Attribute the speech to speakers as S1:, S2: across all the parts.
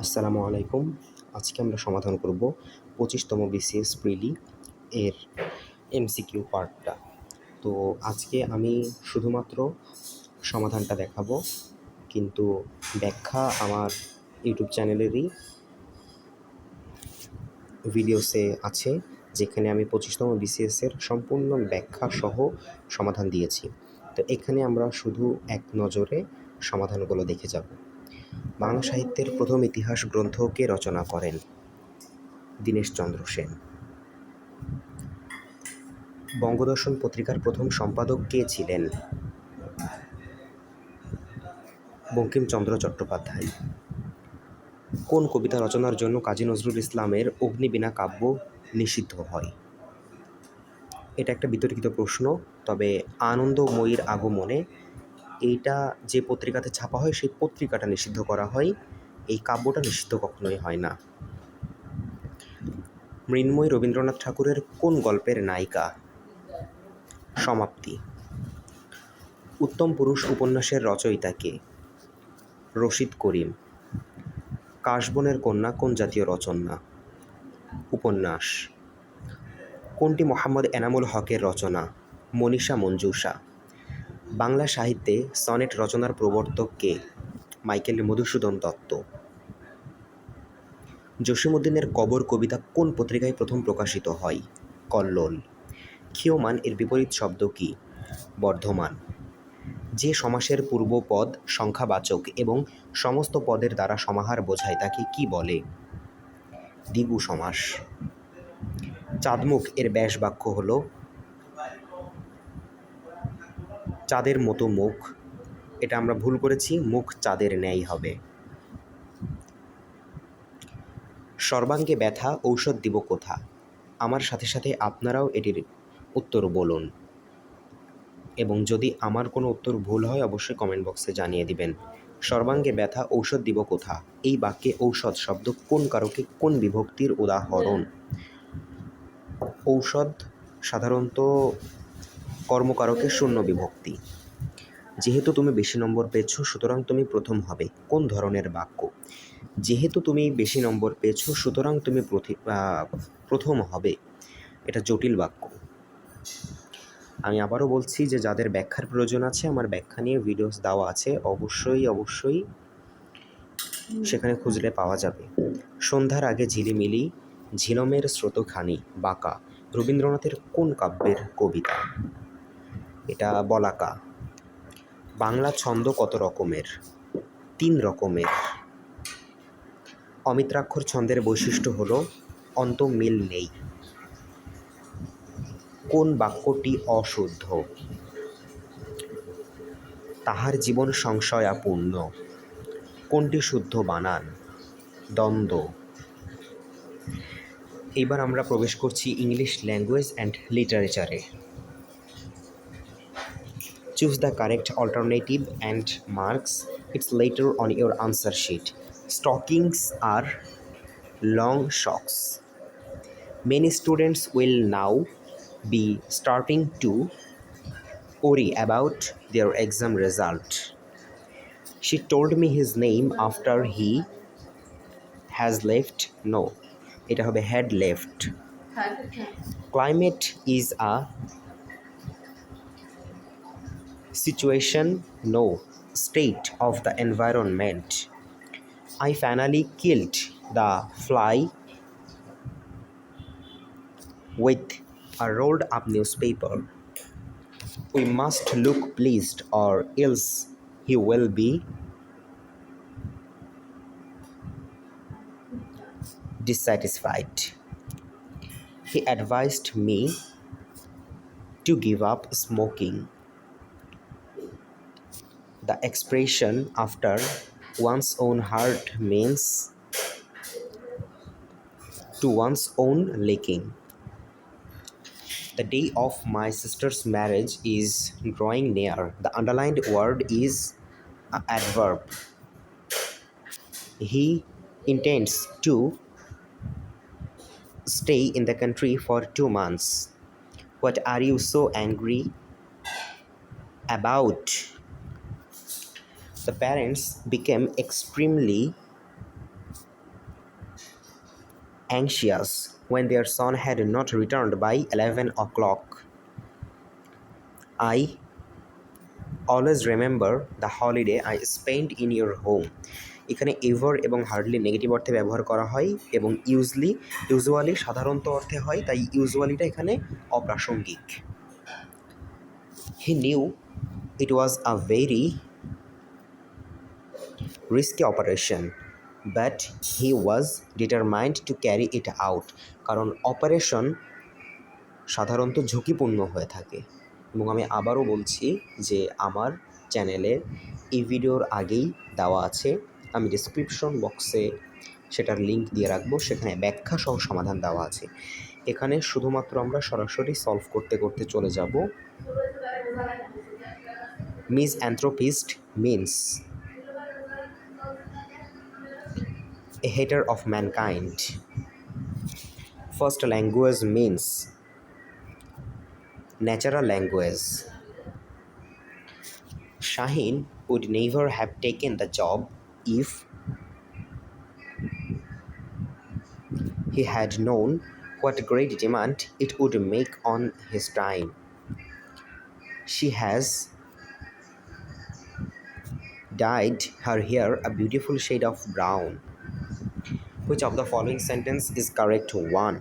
S1: আসসালামু আলাইকুম। আজকে আমরা সমাধান করব 25তম বিসিএস প্রিলি এর এমসিকিউ পার্টটা। তো আজকে আমি শুধুমাত্র সমাধানটা দেখাবো, কিন্তু ব্যাখ্যা আমার ইউটিউব চ্যানেলেরই ভিডিওসে আছে, যেখানে আমি 25তম বিসিএসের সম্পূর্ণ ব্যাখ্যা সহ সমাধান দিয়েছি। তো এখানে আমরা শুধু এক নজরে সমাধানগুলো দেখে যাব। বাংলা সাহিত্যের প্রথম ইতিহাস গ্রন্থ কে রচনা করেন? দীনেশচন্দ্র সেন। বঙ্গদর্শন পত্রিকার প্রথম সম্পাদক কে ছিলেন? বঙ্কিমচন্দ্র চট্টোপাধ্যায়। কোন কবিতা রচনার জন্য কাজী নজরুল ইসলামের অগ্নিবীণা কাব্য নিষিদ্ধ হয়? এটা একটা বিতর্কিত প্রশ্ন, তবে আনন্দময়ীর আগমনে এইটা যে পত্রিকাতে ছাপা হয় সেই পত্রিকাটা নিষিদ্ধ করা হয়, এই কাব্যটা নিষিদ্ধ কখনোই হয় না। মৃন্ময়ী রবীন্দ্রনাথ ঠাকুরের কোন গল্পের নায়িকা? সমাপ্তি। উত্তম পুরুষ উপন্যাসের রচয়িতা কে? রশিদ করিম। কাশবনের কন্যা কোন জাতীয় রচনা? উপন্যাস। কোনটি মোহাম্মদ এনামুল হকের রচনা? মনীষা মঞ্জুষা। বাংলা সাহিত্যে সনেট রচনার প্রবর্তক কে? মাইকেল মধুসূদন দত্ত। জসীমউদ্দীনের কবর কবিতা কোন পত্রিকায় প্রথম প্রকাশিত হয়? কল্লোল। ক্ষীয়মান এর বিপরীত শব্দ কি? বর্ধমান। যে সমাসের পূর্বপদ সংখ্যাবাচক এবং সমস্ত পদের দ্বারা সমাহার বোঝায় তাকে কি বলে? দ্বিগু সমাস। চাঁদমুখ এর ব্যাস বাক্য হল চাঁদের মতো মুখ। এটা আমরা ভুল করেছি, মুখ চাঁদের ন্যায় হবে। সর্বাঙ্গে ব্যথা ঔষধ দিব কোথা? আমার সাথে সাথে আপনারাও এটির উত্তর বলুন, এবং যদি আমার কোনো উত্তর ভুল হয় অবশ্যই কমেন্ট বক্সে জানিয়ে দিবেন। সর্বাঙ্গে ব্যথা ঔষধ দিব কোথা, এই বাক্যে ঔষধ শব্দ কোন কারকে কোন বিভক্তির উদাহরণ? ঔষধ সাধারণত কর্মকারকে শূন্য বিভক্তি। যেহেতু তুমি বেশি নম্বর পেয়েছ সুতরাং তুমি প্রথম হবে, কোন ধরনের বাক্য? যেহেতু তুমি বেশি নম্বর পেয়েছ সুতরাং তুমি প্রথম হবে, এটা জটিল বাক্য। আমি আবারও বলছি যে যাদের ব্যাখ্যার প্রয়োজন আছে, আমার ব্যাখ্যা নিয়ে ভিডিওস দেওয়া আছে, অবশ্যই সেখানে খুঁজলে পাওয়া যাবে। সন্ধ্যার আগে ঝিলিমিলি ঝিলমের স্রোতখানি বাঁকা রবীন্দ্রনাথের কোন কাব্যের কবিতা? এটা বলাকা। বাংলা ছন্দ কত রকমের? 3 রকমের। অমিত্রাক্ষর ছন্দের বৈশিষ্ট্য হল অন্তঃমিল নেই। কোন বাক্যটি অশুদ্ধ? তাহার জীবন সংশয়াপূর্ণ। কোনটি শুদ্ধ বানান? দ্বন্দ্ব। এবার আমরা প্রবেশ করছি ইংলিশ ল্যাঙ্গুয়েজ অ্যান্ড লিটারেচারে। Choose the correct alternative and marks it later on your answer sheet. Stockings are long socks. Many students will now be starting to worry about their exam result. She told me his name after he has left. No, it had left. Climate is a situation, no, state of the environment. I finally killed the fly with a rolled up newspaper. We must look pleased or else he will be dissatisfied. He advised me to give up smoking. The expression after one's own heart means to one's own liking. The day of my sister's marriage is drawing near. The underlined word is an adverb. He intends to stay in the country for 2 months. What are you so angry about? The parents became extremely anxious when their son had not returned by 11 o'clock. I always remember the holiday I spent in your home. এখানে ever এবং hardly negative অর্থে ব্যবহার করা হয় এবং usually সাধারণত অর্থে হয়, তাই ইউজুয়ালিটা এখানে অপ্রাসঙ্গিক। He knew it was a very risky operation, but he was determined to carry it out. কারণ অপারেশন সাধারণত ঝুঁকিপূর্ণ হয়ে থাকে। এবং আমি আবারও বলছি যে আমার চ্যানেলে এই ভিডিওর আগেই দেওয়া আছে, আমি ডিসক্রিপশন বক্সে সেটার লিঙ্ক দিয়ে রাখবো, সেখানে ব্যাখ্যা সহ সমাধান দেওয়া আছে। এখানে শুধুমাত্র আমরা সরাসরি সলভ করতে করতে চলে যাব। মিসঅ্যানথ্রোপিস্ট means a hater of mankind. First language means natural language. Shaheen would never have taken the job if he had known what great demand it would make on his time. She has dyed her hair a beautiful shade of brown. Which of the following sentence is correct? 1.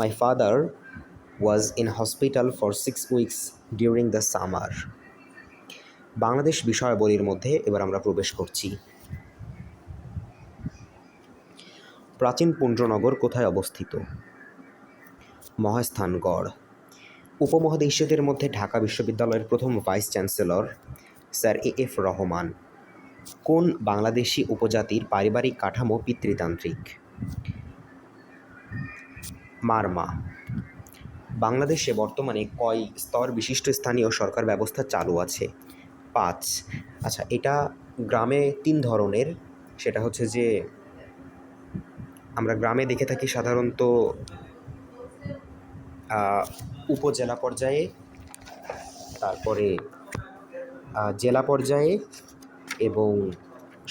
S1: My father was in hospital for 6 weeks during the summer. Bangladesh বিষয়াবলীর মধ্যে এবার আমরা প্রবেশ করছি। প্রাচীন পুণ্ড্রনগর কোথায় অবস্থিত? মহাস্থানগড়। উপমহাদেশীয়দের মধ্যে ঢাকা বিশ্ববিদ্যালয়ের প্রথম vice chancellor sir A F Rahman. কোন বাংলাদেশি উপজাতির পারিবারিক কাঠামো পিতৃতান্ত্রিক? মারমা। বাংলাদেশে বর্তমানে কয় স্তর বিশিষ্ট স্থানীয় সরকার ব্যবস্থা চালু আছে? 5। আচ্ছা, এটা গ্রামে 3 ধরনের। সেটা হচ্ছে যে আমরা গ্রামে দেখে থাকি সাধারণত উপজেলা পর্যায়ে, তারপরে জেলা পর্যায়ে, এবং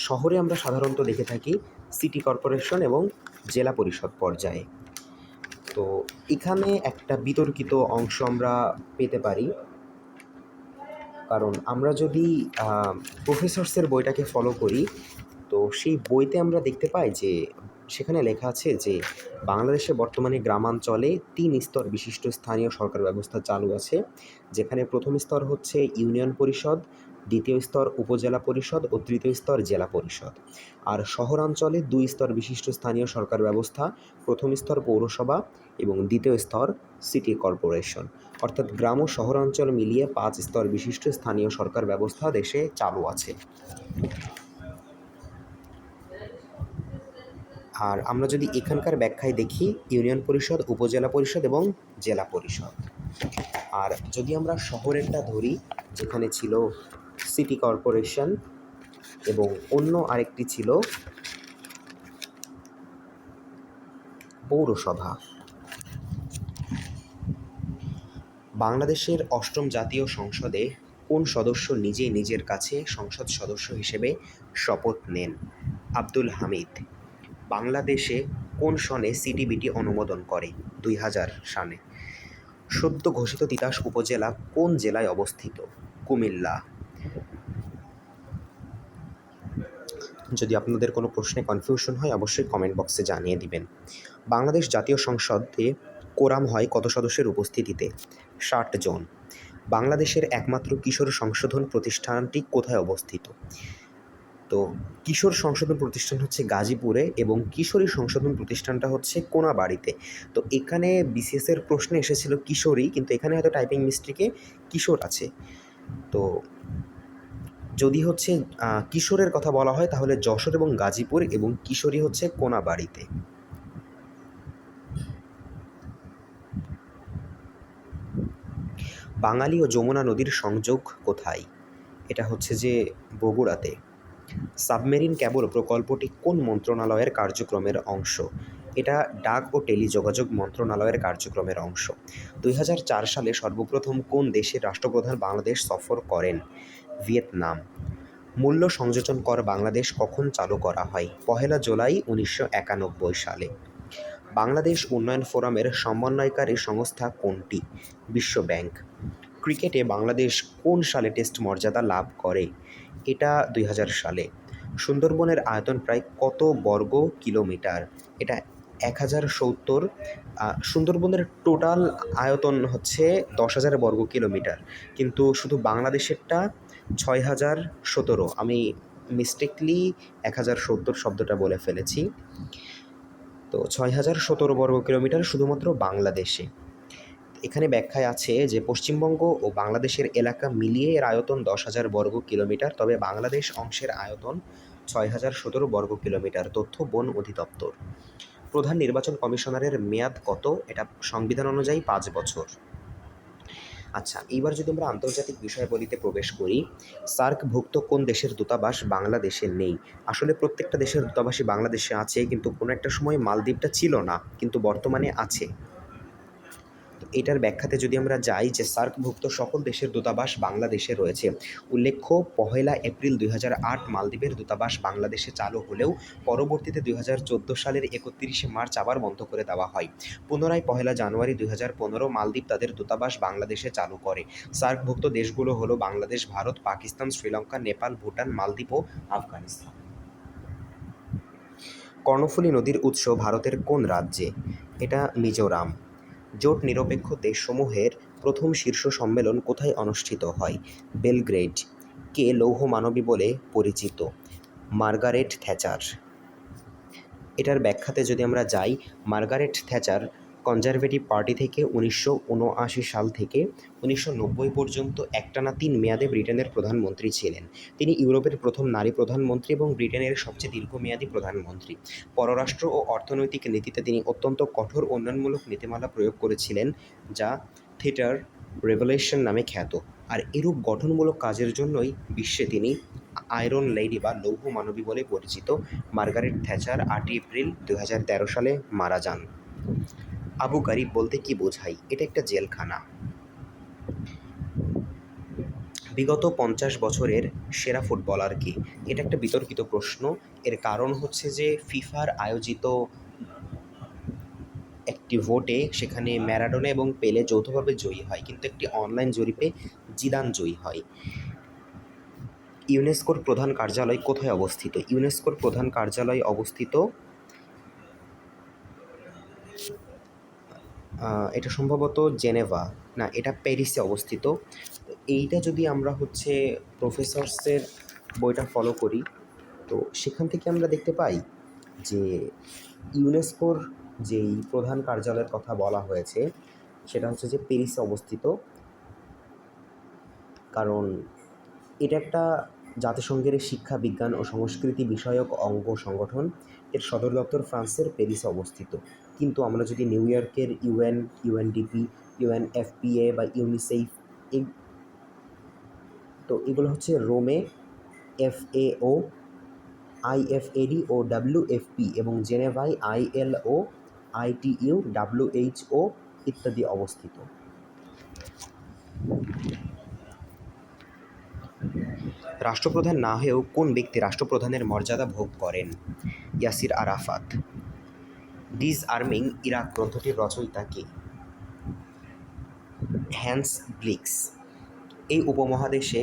S1: শহরে আমরা সাধারণত দেখে থাকি সিটি কর্পোরেশন এবং জেলা পরিষদ পর্যায়ে। তো এখানে একটা বিতর্কিত অংশ আমরা পেতে পারি, কারণ আমরা যদি প্রফেসরসের বইটাকে ফলো করি তো সেই বইতে আমরা দেখতে পাই যে সেখানে লেখা আছে যে বাংলাদেশে বর্তমানে গ্রামাঞ্চলে 3 স্তর বিশিষ্ট স্থানীয় সরকার ব্যবস্থা চালু আছে, যেখানে প্রথম স্তর হচ্ছে ইউনিয়ন পরিষদ, দ্বিতীয় স্তর উপজেলা পরিষদ ও তৃতীয় স্তর জেলা পরিষদ। আর শহরাঞ্চলে 2 স্তর বিশিষ্ট স্থানীয় সরকার ব্যবস্থা, প্রথম স্তর পৌরসভা এবং দ্বিতীয় স্তর সিটি কর্পোরেশন। অর্থাৎ গ্রাম ও শহরাঞ্চল মিলিয়ে 5 স্তর বিশিষ্ট স্থানীয় সরকার ব্যবস্থা দেশে চালু আছে। আর আমরা যদি এখানকার ব্যাখ্যায় দেখি ইউনিয়ন পরিষদ, উপজেলা পরিষদ এবং জেলা পরিষদ। আর যদি আমরা শহরেরটা ধরি, যেখানে ছিল সিটি কর্পোরেশন এবং অন্য আরেকটি ছিল পৌরসভা। বাংলাদেশের 8ম জাতীয় সংসদে কোন সদস্য নিজেই নিজের কাছে সংসদ সদস্য হিসেবে শপথ নেন? আব্দুল হামিদ। বাংলাদেশে কোন সনে সিটিবিটি অনুমোদন করে? 2000 সালে। সদ্য ঘোষিত তিতাস উপজেলা কোন জেলায় অবস্থিত? কুমিল্লা। যদি আপনাদের কোনো প্রশ্নে কনফিউশন হয় অবশ্যই কমেন্ট বক্সে জানিয়ে দিবেন। বাংলাদেশ জাতীয় সংসদে কোরাম হয় কত সদস্যের উপস্থিতিতে? 60 জন। বাংলাদেশের একমাত্র কিশোর সংশোধন প্রতিষ্ঠানটি কোথায় অবস্থিত? তো কিশোর সংশোধন প্রতিষ্ঠান হচ্ছে গাজীপুরে এবং কিশোরী সংশোধন প্রতিষ্ঠানটা হচ্ছে কোনাবাড়িতে। তো এখানে বিসিএসের প্রশ্নে এসেছিল কিশোরী, কিন্তু এখানে হয়তো টাইপিং মিস্টেকে কিশোর আছে। তো যদি হচ্ছে কিশোরের কথা বলা হয় তাহলে যশোর এবং গাজীপুর, এবং কিশোরী হচ্ছে কোনাবাড়িতে। বাঙালি ও যমুনা নদীর সংযোগ কোথায়? এটা হচ্ছে যে বগুড়াতে। সাবমেরিন ক্যাবল প্রকল্পটি কোন মন্ত্রণালয়ের কার্যক্রমের অংশ? এটা ডাক ও টেলিযোগাযোগ মন্ত্রণালয়ের কার্যক্রমের অংশ। 2004 সালে সর্বপ্রথম কোন দেশের রাষ্ট্রপ্রধান বাংলাদেশ সফর করেন? ভিয়েতনাম। মূল্য সংযোজন কর বাংলাদেশ কখন চালু করা হয়? ১লা জুলাই ১৯৯১ সালে। বাংলাদেশ উন্নয়ন ফোরামের সমন্বয়কারী সংস্থা কোনটি? বিশ্ব ব্যাংক। ক্রিকেটে বাংলাদেশ কোন সালে টেস্ট মর্যাদা লাভ করে? এটা ২০০০ সালে। সুন্দরবনের আয়তন প্রায় কত বর্গ কিলোমিটার? এটা ১০৭০। সুন্দরবনের টোটাল আয়তন হচ্ছে ১০,০০০ বর্গ কিলোমিটার, কিন্তু শুধু বাংলাদেশেরটা ৬,০১৭। আমি মিস্টেকলি ১,০৭০ শব্দটা বলে ফেলেছি। তো ৬,০১৭ বর্গ কিলোমিটার শুধুমাত্র বাংলাদেশে। এখানে ব্যাখ্যায় আছে যে পশ্চিমবঙ্গ ও বাংলাদেশের এলাকা মিলিয়ে এর আয়তন ১০,০০০ বর্গ কিলোমিটার, তবে বাংলাদেশ অংশের আয়তন ৬,০১৭ বর্গ কিলোমিটার। তথ্য বন অধিদপ্তর। প্রধান নির্বাচন কমিশনারের মেয়াদ কত? এটা সংবিধান অনুযায়ী ৫ বছর। আচ্ছা, এইবার যদি আমরা আন্তর্জাতিক বিষয়াবলিতে প্রবেশ করি, সার্কভুক্ত কোন দেশের দূতাবাস বাংলাদেশে নেই? আসলে প্রত্যেকটা দেশের দূতাবাসই বাংলাদেশে আছে, কিন্তু কোনো একটা সময় মালদ্বীপটা ছিল না, কিন্তু বর্তমানে আছে। এটার ব্যাখ্যাতে যদি আমরা যাই যে সার্কভুক্ত সকল দেশের দূতাবাস বাংলাদেশে রয়েছে। উল্লেখ্য, ১লা এপ্রিল ২০০৮ মালদ্বীপের দূতাবাস বাংলাদেশে চালু হলেও পরবর্তীতে ২০১৪ সালের ৩১শে মার্চ আবার বন্ধ করে দেওয়া হয়। পুনরায় ১লা জানুয়ারি ২০১৫ মালদ্বীপ তাদের দূতাবাস বাংলাদেশে চালু করে। সার্কভুক্ত দেশগুলো হলো বাংলাদেশ, ভারত, পাকিস্তান, শ্রীলঙ্কা, নেপাল, ভুটান, মালদ্বীপ ও আফগানিস্তান। কর্ণফুলী নদীর উৎস ভারতের কোন রাজ্যে? এটা মিজোরাম। জোট নিরপেক্ষ দেশসমূহের প্রথম শীর্ষ সম্মেলন কোথায় অনুষ্ঠিত হয়? বেলগ্রেড। কে লৌহ মানবী বলে পরিচিত? Margaret Thatcher. এটার ব্যাখ্যাতে যদি আমরা যাই, মার্গারেট থ্যাচার কনজারভেটিভ পার্টি থেকে ১৯৭৯ সাল থেকে ১৯৯০ পর্যন্ত একটানা ৩ মেয়াদে ব্রিটেনের প্রধানমন্ত্রী ছিলেন। তিনি ইউরোপের প্রথম নারী প্রধানমন্ত্রী এবং ব্রিটেনের সবচেয়ে দীর্ঘমেয়াদী প্রধানমন্ত্রী। পররাষ্ট্র ও অর্থনৈতিক নীতিতে তিনি অত্যন্ত কঠোর উন্নয়নমূলক নীতিমালা প্রয়োগ করেছিলেন, যা থিয়েটার রেভলিউশন নামে খ্যাত। আর এরূপ গঠনমূলক কাজের জন্যই বিশ্বে তিনি আয়রন লেডি বা লৌহ মানবী বলে পরিচিত। মার্গারেট থ্যাচার ৮ এপ্রিল ২০১৩ সালে মারা যান। আবু গারিব বলতে কি বোঝায়? এটা একটা জেলখানা। বিগত ৫০ বছরের সেরা ফুটবলার কে? এটা একটা বিতর্কিত প্রশ্ন। এর কারণ হচ্ছে যে ফিফার আয়োজিত একটি ভোটে সেখানে ম্যারাডোনা এবং পেলে যৌথভাবে জয়ী হয়, কিন্তু একটি অনলাইন জরিপে জিদান জয়ী হয়। ইউনেস্কোর প্রধান কার্যালয় কোথায় অবস্থিত? ইউনেস্কোর প্রধান কার্যালয় অবস্থিত এটা সম্ভবত জেনেভা, না এটা প্যারিসে অবস্থিত। এইটা যদি আমরা হচ্ছে প্রফেসরসের বইটা ফলো করি, তো সেখান থেকে আমরা দেখতে পাই যে ইউনেস্কোর যেই প্রধান কার্যালয়ের কথা বলা হয়েছে সেটা হচ্ছে যে প্যারিসে অবস্থিত, কারণ এটা একটা জাতিসংঘের শিক্ষা, বিজ্ঞান ও সংস্কৃতি বিষয়ক অঙ্গ সংগঠন। এর সদর দপ্তর ফ্রান্সের প্যারিসে অবস্থিত। কিন্তু আমরা যদি নিউ ইয়র্কের ইউএন, ইউএনডিপি, ইউএনএফপিএ বা ইউনিসেফ, তো এগুলো হচ্ছে রোমে, এফএও, আইএফএডি ও ডাব্লিউএফপি, এবং জেনেভায় আইএলও, আইটিইউ, ডাব্লিউএইচও ইত্যাদি অবস্থিত। রাষ্ট্রপ্রধান না হয়েও কোন ব্যক্তি রাষ্ট্রপ্রধানের মর্যাদা ভোগ করেন? ইয়াসির আরাফাত। ডিসআর্মিং ইরাক গ্রন্থটির রচয়িতা কে? হ্যান্স ব্লিক্স। এই উপমহাদেশে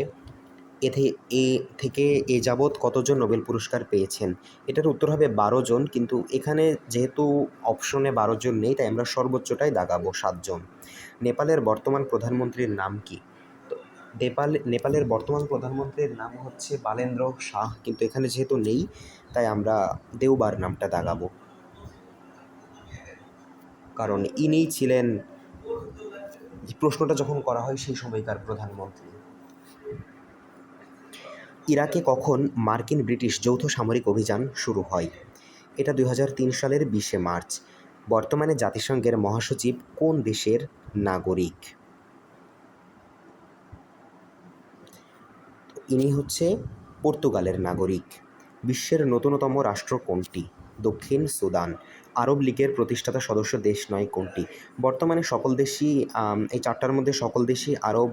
S1: এ যাবৎ কতজন নোবেল পুরস্কার পেয়েছেন? এটার উত্তর হবে ১২ জন, কিন্তু এখানে যেহেতু অপশনে ১২ জন নেই, তাই আমরা সর্বোচ্চটাই দাগাবো ৭ জন। নেপালের বর্তমান প্রধানমন্ত্রীর নাম কি? তো নেপালের বর্তমান প্রধানমন্ত্রীর নাম হচ্ছে বালেন্দ্র শাহ, কিন্তু এখানে যেহেতু নেই তাই আমরা দেওবার নামটা দাগাবো, কারণ ইনিই ছিলেন প্রশ্নটা যখন করা হয় সেই সময়কার প্রধানমন্ত্রী। ইরাকে কখন মার্কিন ব্রিটিশ যৌথ সামরিক অভিযান শুরু হয়? এটা ২০০৩ সালের ২০শে মার্চ। বর্তমানে জাতিসংঘের মহাসচিব কোন দেশের নাগরিক? ইনি হচ্ছে পর্তুগালের নাগরিক। বিশ্বের নতুনতম রাষ্ট্র কোনটি? দক্ষিণ সুদান। আরব লীগের প্রতিষ্ঠাতা সদস্য দেশ নয় কোনটি? বর্তমানে সকল দেশই, এই ৪টার মধ্যে সকল দেশই আরব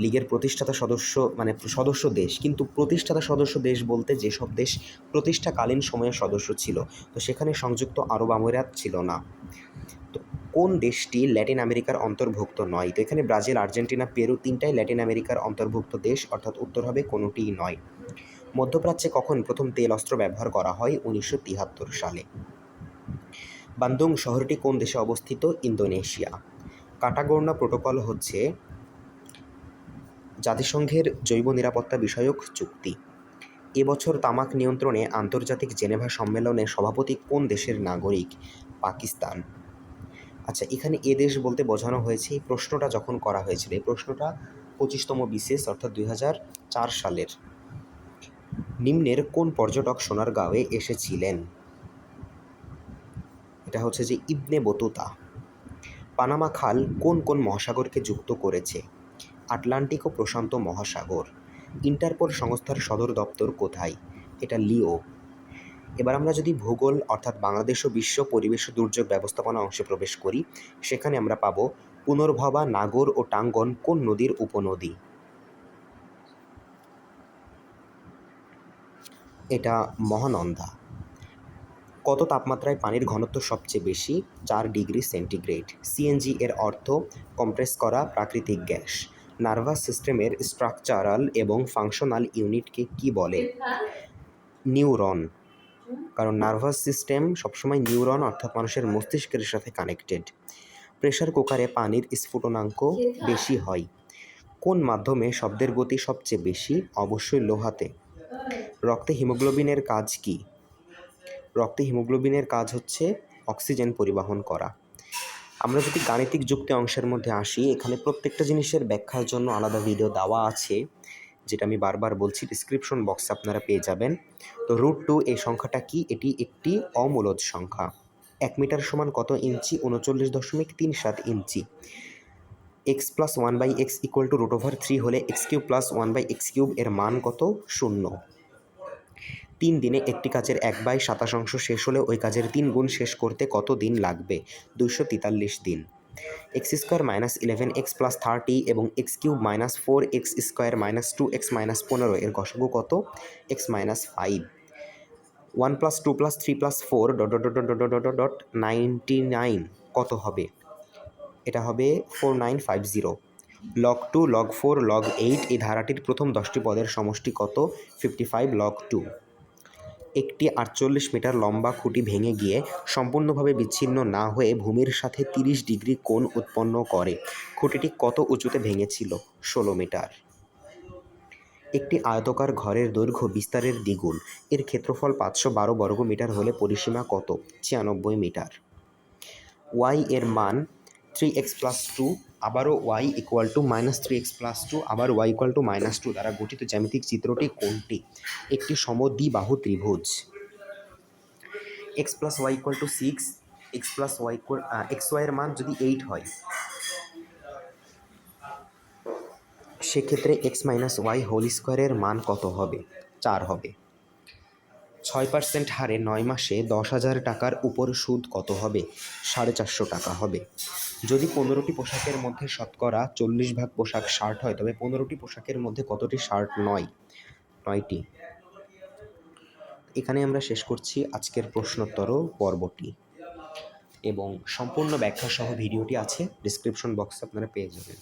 S1: লীগের প্রতিষ্ঠাতা সদস্য মানে সদস্য দেশ, কিন্তু প্রতিষ্ঠাতা সদস্য দেশ বলতে যেসব দেশ প্রতিষ্ঠাকালীন সময়ে সদস্য ছিল, তো সেখানে সংযুক্ত আরব আমিরাত ছিল না। তো কোন দেশটি ল্যাটিন আমেরিকার অন্তর্ভুক্ত নয়? তো এখানে ব্রাজিল, আর্জেন্টিনা, পেরু তিনটাই ল্যাটিন আমেরিকার অন্তর্ভুক্ত দেশ, অর্থাৎ উত্তর হবে কোনোটিই নয়। মধ্যপ্রাচ্যে কখন প্রথম তেল অস্ত্র ব্যবহার করা হয়? 1973 সালে। বান্দুং শহরটি কোন দেশে অবস্থিত? ইন্দোনেশিয়া। কাটাগোর্না প্রোটোকল হচ্ছে জাতিসংঘের জৈব নিরাপত্তা বিষয়ক চুক্তি। এবছর তামাক নিয়ন্ত্রণে আন্তর্জাতিক জেনেভা সম্মেলনে সভাপতি কোন দেশের নাগরিক? পাকিস্তান। আচ্ছা, এখানে এ দেশ বলতে বোঝানো হয়েছে, এই প্রশ্নটা যখন করা হয়েছিল, এই প্রশ্নটা 25তম বিসিএস অর্থাৎ 2004 সালের। নিম্নের কোন পর্যটক সোনারগাঁওয়ে এসেছিলেন? এটা হচ্ছে যে ইবনে বতুতা। পানামা খাল কোন কোন মহাসাগরকে যুক্ত করেছে? আটলান্টিক ও প্রশান্ত মহাসাগর। ইন্টারপোল সংস্থার সদর দপ্তর কোথায়? এটা লিও। এবার আমরা যদি ভূগোল অর্থাৎ বাংলাদেশ ও বিশ্ব পরিবেশ ও দুর্যোগ ব্যবস্থাপনা অংশে প্রবেশ করি, সেখানে আমরা পাবো পুনর্ভবা, নাগর ও টাঙ্গন কোন নদীর উপনদী? এটা মহানন্দা। কত তাপমাত্রায় পানির ঘনত্ব সবচেয়ে বেশি? 4 ডিগ্রি সেন্টিগ্রেড। সিএনজি এর অর্থ কম্প্রেস করা প্রাকৃতিক গ্যাস। নার্ভাস সিস্টেমের স্ট্রাকচারাল এবং ফাংশনাল ইউনিটকে কি বলে? নিউরন। কারণ নার্ভাস সিস্টেম সবসময় নিউরন অর্থাৎ মানুষের মস্তিষ্কের সাথে কানেক্টেড। প্রেসার কুকারে পানির স্ফুটনাঙ্ক বেশি হয়। কোন মাধ্যমে শব্দের গতি সবচেয়ে বেশি? অবশ্যই লোহাতে। রক্তে হিমোগ্লোবিনের কাজ কি? রক্তে হিমোগ্লোবিনের কাজ হচ্ছে অক্সিজেন পরিবহন করা। আমরা যদি গাণিতিক যুক্তি অংশের মধ্যে আসি, এখানে প্রত্যেকটা জিনিসের ব্যাখ্যার জন্য আলাদা ভিডিও দেওয়া আছে, যেটা আমি বারবার বলছি, ডিসক্রিপশন বক্সে আপনারা পেয়ে যাবেন। তো √2 এই সংখ্যাটা কি? এটি একটি অমূলদ সংখ্যা। 1 মিটার সমান কত ইঞ্চি? 39.37 ইঞ্চি। x + 1/x = √3 হলে x³ + 1/x³ এর মান কত? 0। 3 দিনে একটি কাজের 1/27 শেষ হলে ওই কাজের 3 গুণ শেষ করতে কত দিন লাগবে? 243 দিন। x² - 11x + 30 এবং x³ - 4x² - 2x - 15 এর গসাগু কত? x - 5। 1 + 2 + 3 + 4 ... 99 কত হবে? এটা হবে 4950। log2, log4, log8 এই ধারাটির প্রথম 10টি পদের সমষ্টি কত? 55 log 2। একটি 48 মিটার লম্বা খুঁটি ভেঙে গিয়ে সম্পূর্ণভাবে বিচ্ছিন্ন না হয়ে ভূমির সাথে 30 ডিগ্রি কোণ উৎপন্ন করে। খুঁটিটি কত উঁচুতে ভেঙেছিল? 16 মিটার। একটি আয়তাকার ঘরের দৈর্ঘ্য বিস্তারের দ্বিগুণ। এর ক্ষেত্রফল 512 বর্গমিটার হলে পরিসীমা কত? 96 মিটার। y এর মান 3x + 2, আবারও y = -3x + 2, আবার y = -2 দ্বারা গঠিত জ্যামিতিক চিত্রটি কোনটি? একটি সমদ্বিবাহু ত্রিভুজ। x + y = 6, xy এর মান যদি 8 হয়, সেক্ষেত্রে x - y² এর মান কত হবে? 4 হবে। 6% হারে 9 মাসে 10,000 টাকার উপর সুদ কত হবে? 450 টাকা হবে। যদি 15টি পোশাকের মধ্যে শতকরা 40 ভাগ পোশাক শার্ট হয়, তবে 15টি পোশাকের মধ্যে কতটি শার্ট নয়? 9টি। এখানে আমরা শেষ করছি আজকের প্রশ্নোত্তর পর্বটি, এবং সম্পূর্ণ ব্যাখ্যা সহ ভিডিওটি আছে, ডিসক্রিপশন বক্সে আপনারা পেয়ে যাবেন।